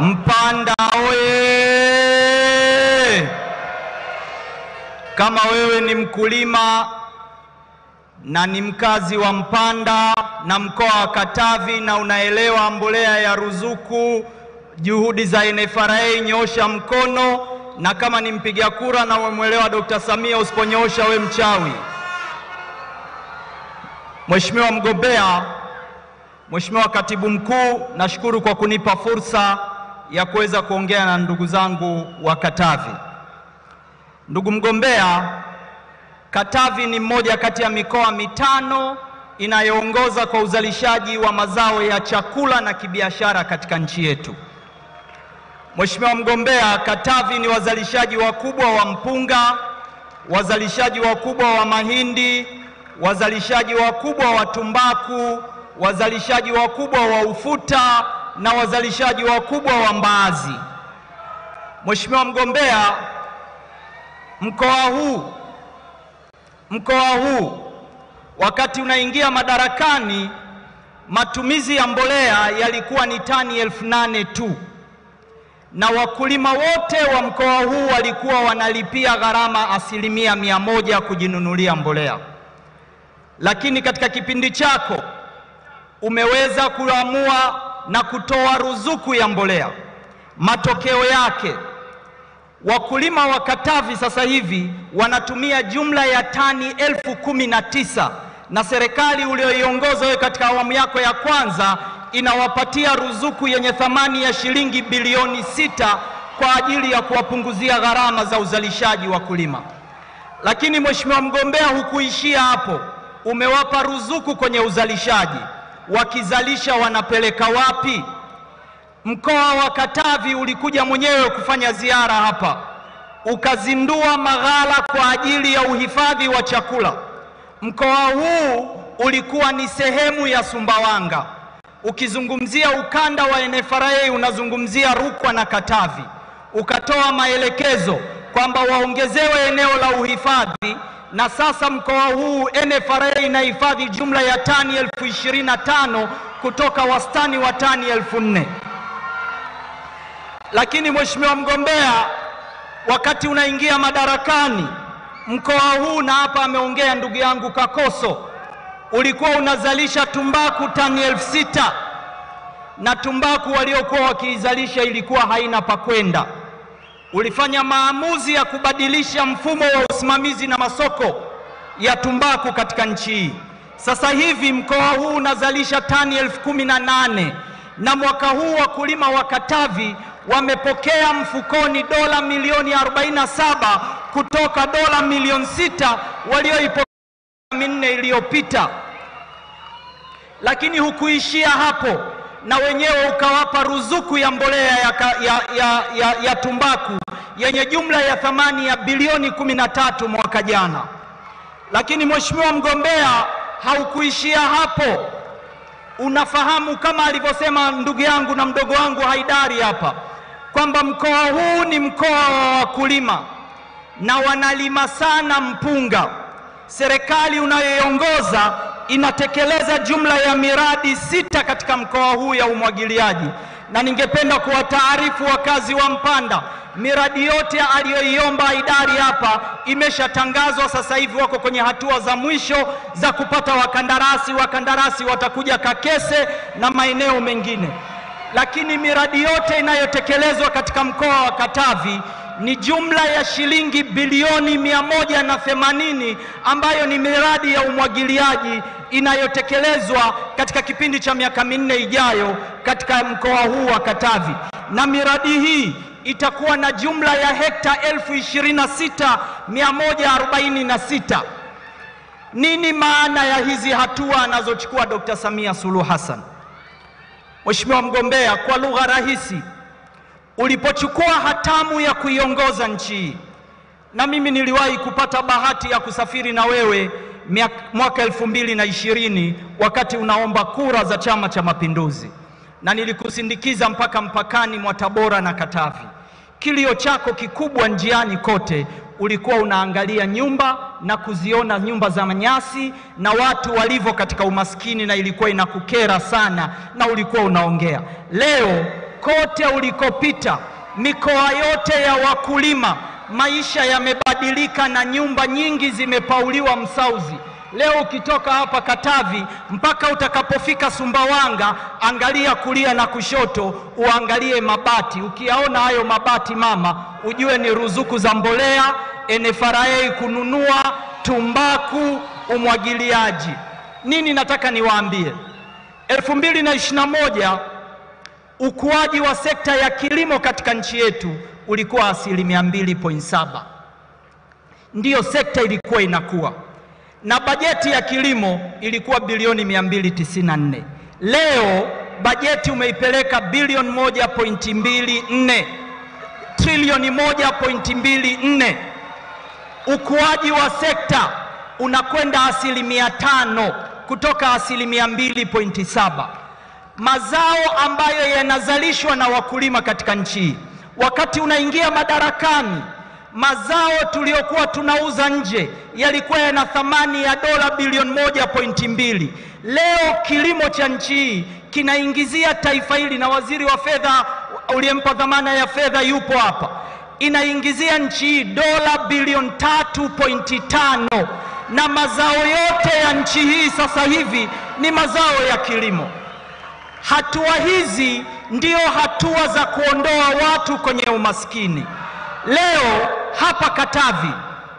Mpanda oye! Kama wewe ni mkulima na ni mkazi wa Mpanda na mkoa wa Katavi na unaelewa mbolea ya ruzuku, juhudi za NFRA, nyosha mkono. Na kama ni mpiga kura na umemwelewa Dr. Samia, usiponyosha we mchawi. Mheshimiwa mgombea, Mheshimiwa Katibu Mkuu, nashukuru kwa kunipa fursa ya kuweza kuongea na ndugu zangu wa Katavi. Ndugu mgombea, Katavi ni mmoja kati ya mikoa mitano inayoongoza kwa uzalishaji wa mazao ya chakula na kibiashara katika nchi yetu. Mheshimiwa mgombea, Katavi ni wazalishaji wakubwa wa mpunga, wazalishaji wakubwa wa mahindi, wazalishaji wakubwa wa tumbaku, wazalishaji wakubwa wa ufuta na wazalishaji wakubwa wa mbaazi. Mheshimiwa mgombea, mkoa huu wakati unaingia madarakani, matumizi ya mbolea yalikuwa ni tani 8,000 tu, na wakulima wote wa mkoa huu walikuwa wanalipia gharama 100% kujinunulia mbolea. Lakini katika kipindi chako umeweza kuamua na kutoa ruzuku ya mbolea. Matokeo yake wakulima wa Katavi sasa hivi wanatumia jumla ya tani 19,000, na serikali ulioiongoza wewe katika awamu yako ya kwanza inawapatia ruzuku yenye thamani ya shilingi bilioni 6 kwa ajili ya kuwapunguzia gharama za uzalishaji wakulima. Lakini Mheshimiwa mgombea, hukuishia hapo. Umewapa ruzuku kwenye uzalishaji. Wakizalisha wanapeleka wapi? Mkoa wa Katavi ulikuja mwenyewe kufanya ziara hapa, ukazindua maghala kwa ajili ya uhifadhi wa chakula. Mkoa huu ulikuwa ni sehemu ya Sumbawanga. Ukizungumzia ukanda wa NFRA unazungumzia Rukwa na Katavi. Ukatoa maelekezo kwamba waongezewe eneo la uhifadhi, na sasa mkoa huu NFRA inahifadhi jumla ya tani 25,000 kutoka wastani wa tani 4,000. Lakini Mheshimiwa mgombea, wakati unaingia madarakani, mkoa huu, na hapa ameongea ndugu yangu Kakoso, ulikuwa unazalisha tumbaku tani 6,000, na tumbaku waliokuwa wakiizalisha ilikuwa haina pa kwenda. Ulifanya maamuzi ya kubadilisha mfumo wa usimamizi na masoko ya tumbaku katika nchi hii. Sasa hivi mkoa huu unazalisha tani 18,000, na mwaka huu wakulima wa Katavi wamepokea mfukoni dola milioni 47 kutoka dola milioni 6 walioipokea 4 iliyopita. Lakini hukuishia hapo, na wenyewe ukawapa ruzuku ya mbolea ya tumbaku yenye jumla ya thamani ya bilioni 13 mwaka jana. Lakini Mheshimiwa mgombea, haukuishia hapo. Unafahamu kama alivyosema ndugu yangu na mdogo wangu Haidari hapa kwamba mkoa huu ni mkoa wa wakulima na wanalima sana mpunga. Serikali unayoiongoza inatekeleza jumla ya miradi 6 katika mkoa huu ya umwagiliaji, na ningependa kuwataarifu wakazi wa Mpanda, miradi yote aliyoiomba Haidari hapa imeshatangazwa. Sasa hivi wako kwenye hatua za mwisho za kupata wakandarasi. Wakandarasi watakuja Kakese na maeneo mengine. Lakini miradi yote inayotekelezwa katika mkoa wa Katavi ni jumla ya shilingi bilioni 180 ambayo ni miradi ya umwagiliaji inayotekelezwa katika kipindi cha miaka 4 ijayo katika mkoa huu wa Katavi. Na miradi hii itakuwa na jumla ya hekta 26,146. Nini maana ya hizi hatua anazochukua Dr. Samia Suluhu Hassan? Mheshimiwa mgombea, kwa lugha rahisi, ulipochukua hatamu ya kuiongoza nchi hii, na mimi niliwahi kupata bahati ya kusafiri na wewe mwaka 2020 wakati unaomba kura za Chama cha Mapinduzi, na nilikusindikiza mpaka mpakani mwa Tabora na Katavi. Kilio chako kikubwa njiani kote ulikuwa unaangalia nyumba na kuziona nyumba za manyasi na watu walivyo katika umaskini, na ilikuwa inakukera sana na ulikuwa unaongea. Leo kote ulikopita, mikoa yote ya wakulima, maisha yamebadilika na nyumba nyingi zimepauliwa msauzi. Leo ukitoka hapa Katavi mpaka utakapofika Sumbawanga, angalia kulia na kushoto, uangalie mabati. Ukiyaona hayo mabati mama, ujue ni ruzuku za mbolea, NFRA kununua, tumbaku, umwagiliaji. Nini nataka niwaambie? 2021 ukuaji wa sekta ya kilimo katika nchi yetu ulikuwa 2.7%. Ndiyo sekta ilikuwa inakuwa. Na bajeti ya kilimo ilikuwa bilioni 294. Leo bajeti umeipeleka bilioni 1.24, trilioni 1.24. Ukuaji wa sekta unakwenda 5% kutoka 2.7%. Mazao ambayo yanazalishwa na wakulima katika nchi, wakati unaingia madarakani, mazao tuliokuwa tunauza nje yalikuwa yana thamani ya dola bilioni 1.2. Leo kilimo cha nchi kinaingizia taifa hili, na waziri wa fedha uliyempa dhamana ya fedha yupo hapa, inaingizia nchi dola bilioni 3.5, na mazao yote ya nchi hii sasa hivi ni mazao ya kilimo. Hatua hizi ndio hatua za kuondoa watu kwenye umaskini. Leo hapa Katavi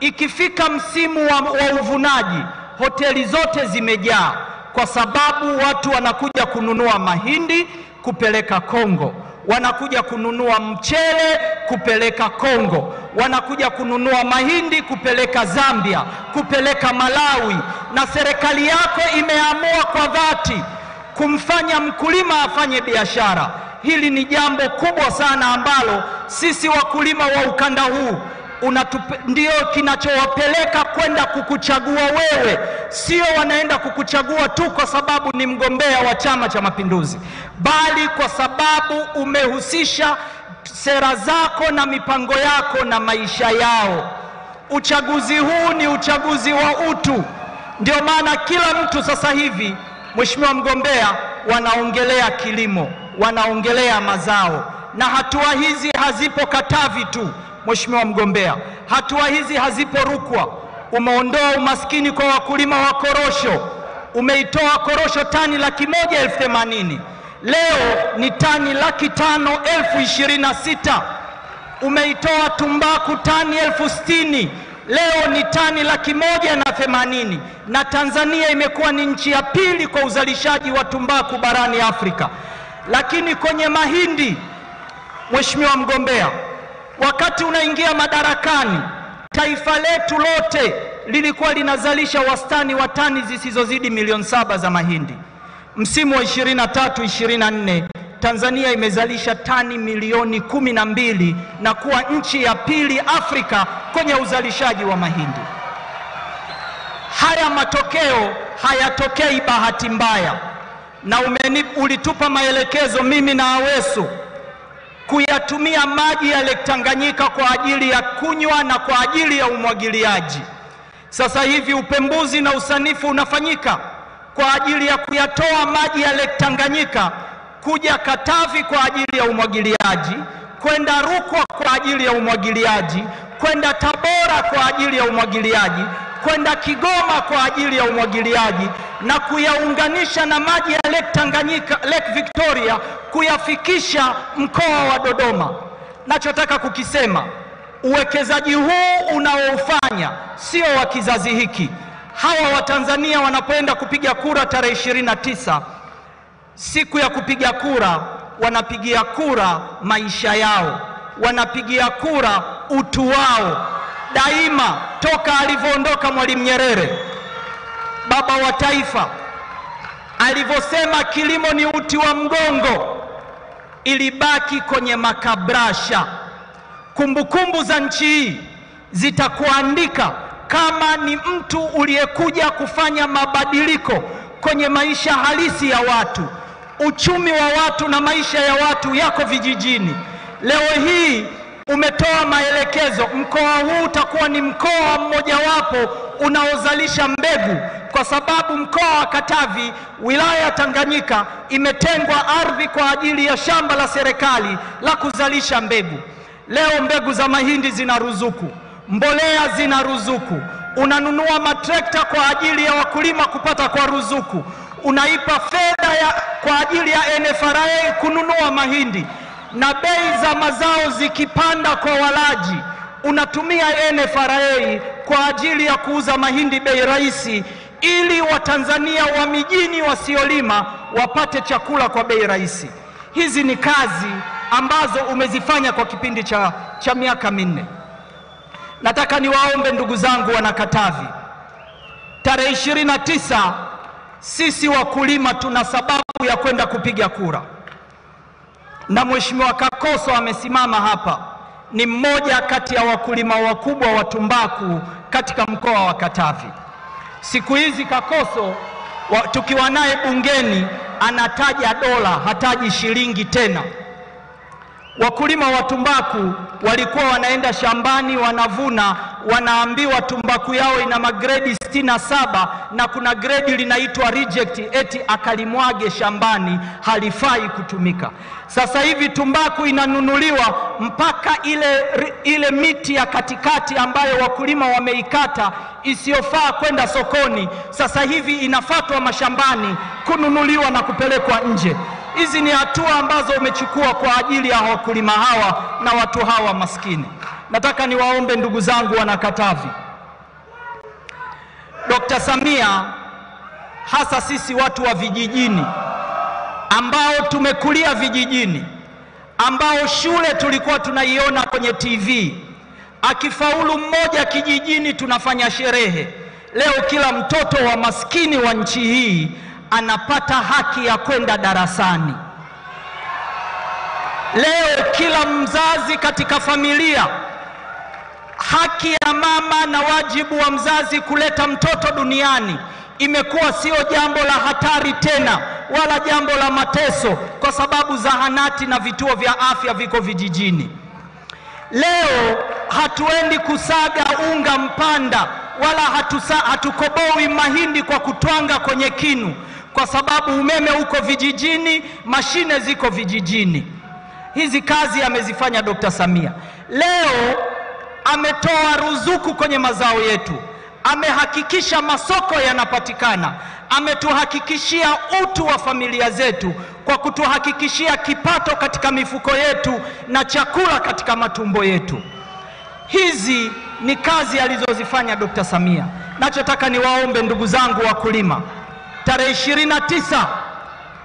ikifika msimu wa uvunaji, hoteli zote zimejaa, kwa sababu watu wanakuja kununua mahindi kupeleka Kongo, wanakuja kununua mchele kupeleka Kongo, wanakuja kununua mahindi kupeleka Zambia, kupeleka Malawi. Na serikali yako imeamua kwa dhati kumfanya mkulima afanye biashara. Hili ni jambo kubwa sana ambalo sisi wakulima wa ukanda huu ndio kinachowapeleka kwenda kukuchagua wewe. Sio wanaenda kukuchagua tu kwa sababu ni mgombea wa Chama cha Mapinduzi, bali kwa sababu umehusisha sera zako na mipango yako na maisha yao. Uchaguzi huu ni uchaguzi wa utu. Ndio maana kila mtu sasa hivi, Mheshimiwa mgombea, wanaongelea kilimo, wanaongelea mazao. Na hatua hizi hazipo Katavi tu, Mheshimiwa mgombea, hatua hizi hazipo Rukwa. Umeondoa umaskini kwa wakulima wa korosho, umeitoa korosho tani 180,000, leo ni tani 500,026. Umeitoa tumbaku tani 60,000, leo ni tani 180,000, na Tanzania imekuwa ni nchi ya pili kwa uzalishaji wa tumbaku barani Afrika. Lakini kwenye mahindi, Mheshimiwa mgombea, wakati unaingia madarakani, taifa letu lote lilikuwa linazalisha wastani wa tani zisizozidi milioni 7 za mahindi. Msimu wa 23-24 Tanzania imezalisha tani milioni 12 na kuwa nchi ya pili Afrika kwenye uzalishaji wa mahindi. Haya matokeo hayatokei bahati mbaya, na ulitupa maelekezo mimi na Aweso kuyatumia maji ya Lake Tanganyika kwa ajili ya kunywa na kwa ajili ya umwagiliaji. Sasa hivi upembuzi na usanifu unafanyika kwa ajili ya kuyatoa maji ya Lake Tanganyika kuja Katavi kwa ajili ya umwagiliaji, kwenda Rukwa kwa ajili ya umwagiliaji, kwenda Tabora kwa ajili ya umwagiliaji, kwenda Kigoma kwa ajili ya umwagiliaji, na kuyaunganisha na maji ya Lake Tanganyika, Lake Victoria, kuyafikisha mkoa wa Dodoma. Nachotaka kukisema, uwekezaji huu unaofanya sio wa kizazi hiki. Hawa Watanzania wanapoenda kupiga kura tarehe 29, siku ya kupiga kura wanapigia kura maisha yao, wanapigia kura utu wao. Daima toka alivyoondoka Mwalimu Nyerere, baba wa taifa, alivyosema kilimo ni uti wa mgongo, ilibaki kwenye makabrasha. Kumbukumbu za nchi hii zitakuandika kama ni mtu uliyekuja kufanya mabadiliko kwenye maisha halisi ya watu. Uchumi wa watu na maisha ya watu yako vijijini. Leo hii umetoa maelekezo, mkoa huu utakuwa ni mkoa mmojawapo unaozalisha mbegu, kwa sababu mkoa wa Katavi, wilaya ya Tanganyika, imetengwa ardhi kwa ajili ya shamba la serikali la kuzalisha mbegu. Leo mbegu za mahindi zina ruzuku, mbolea zina ruzuku, unanunua matrekta kwa ajili ya wakulima kupata kwa ruzuku, unaipa fedha kwa ajili ya NFRA kununua mahindi, na bei za mazao zikipanda kwa walaji, unatumia NFRA kwa ajili ya kuuza mahindi bei rahisi, ili Watanzania wa mijini wasiolima wapate chakula kwa bei rahisi. Hizi ni kazi ambazo umezifanya kwa kipindi cha miaka minne. Nataka niwaombe ndugu zangu wana Katavi, tarehe 29 sisi wakulima tuna sababu ya kwenda kupiga kura, na Mheshimiwa Kakoso amesimama hapa, ni mmoja kati ya wakulima wakubwa wa tumbaku katika mkoa wa Katavi. Siku hizi Kakoso tukiwa naye bungeni anataja dola, hataji shilingi tena. Wakulima wa tumbaku walikuwa wanaenda shambani, wanavuna, wanaambiwa tumbaku yao ina magredi 67 na kuna gredi linaitwa reject, eti akalimwage shambani, halifai kutumika. Sasa hivi tumbaku inanunuliwa mpaka ile miti ya katikati ambayo wakulima wameikata isiyofaa kwenda sokoni, sasa hivi inafatwa mashambani kununuliwa na kupelekwa nje. Hizi ni hatua ambazo umechukua kwa ajili ya wakulima hawa na watu hawa maskini. Nataka niwaombe ndugu zangu wana Katavi, Dr. Samia, hasa sisi watu wa vijijini ambao tumekulia vijijini, ambao shule tulikuwa tunaiona kwenye TV, akifaulu mmoja kijijini tunafanya sherehe. Leo kila mtoto wa maskini wa nchi hii anapata haki ya kwenda darasani. Leo kila mzazi katika familia, haki ya mama na wajibu wa mzazi kuleta mtoto duniani imekuwa sio jambo la hatari tena, wala jambo la mateso, kwa sababu zahanati na vituo vya afya viko vijijini. Leo hatuendi kusaga unga mpanda, wala hatukoboi mahindi kwa kutwanga kwenye kinu, kwa sababu umeme uko vijijini, mashine ziko vijijini. Hizi kazi amezifanya Dr. Samia. Leo ametoa ruzuku kwenye mazao yetu, amehakikisha masoko yanapatikana, ametuhakikishia utu wa familia zetu kwa kutuhakikishia kipato katika mifuko yetu na chakula katika matumbo yetu. Hizi ni kazi alizozifanya Dr. Samia. Nachotaka niwaombe ndugu zangu wakulima, tarehe 29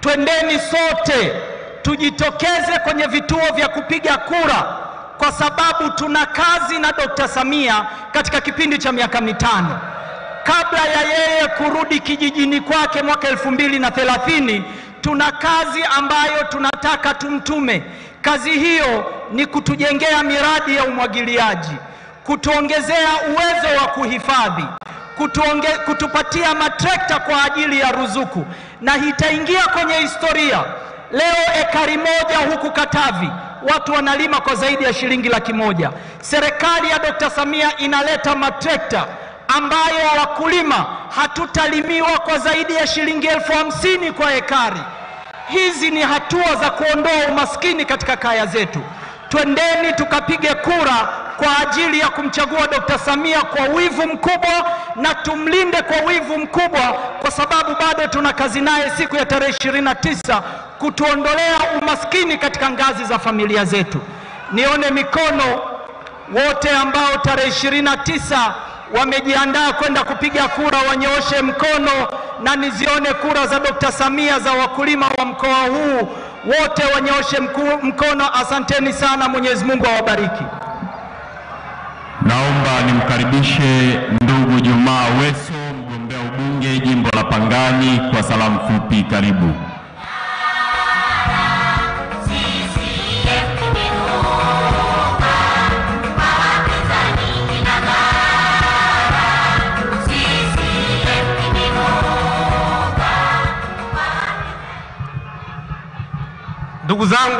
twendeni sote tujitokeze kwenye vituo vya kupiga kura, kwa sababu tuna kazi na Dr. Samia katika kipindi cha miaka 5 kabla ya yeye kurudi kijijini kwake mwaka 2030. Tuna kazi ambayo tunataka tumtume. Kazi hiyo ni kutujengea miradi ya umwagiliaji, kutuongezea uwezo wa kuhifadhi, kutupatia matrekta kwa ajili ya ruzuku, na itaingia kwenye historia. Leo ekari moja huku Katavi watu wanalima kwa zaidi ya shilingi 100,000. Serikali ya Dr. Samia inaleta matrekta ambayo wakulima hatutalimiwa kwa zaidi ya shilingi 50,000 kwa ekari. Hizi ni hatua za kuondoa umaskini katika kaya zetu. Twendeni tukapige kura kwa ajili ya kumchagua Dr. Samia kwa wivu mkubwa, na tumlinde kwa wivu mkubwa, kwa sababu bado tuna kazi naye siku ya tarehe 29 kutuondolea umaskini katika ngazi za familia zetu. Nione mikono wote ambao tarehe 29 wamejiandaa kwenda kupiga kura, wanyooshe mkono, na nizione kura za Dr. Samia za wakulima wa mkoa huu. Wote wanyooshe mkono. Asanteni sana, Mwenyezi Mungu awabariki. Naomba nimkaribishe ndugu Juma Aweso, mgombea ubunge jimbo la Pangani, kwa salamu fupi. Karibu. Ndugu zangu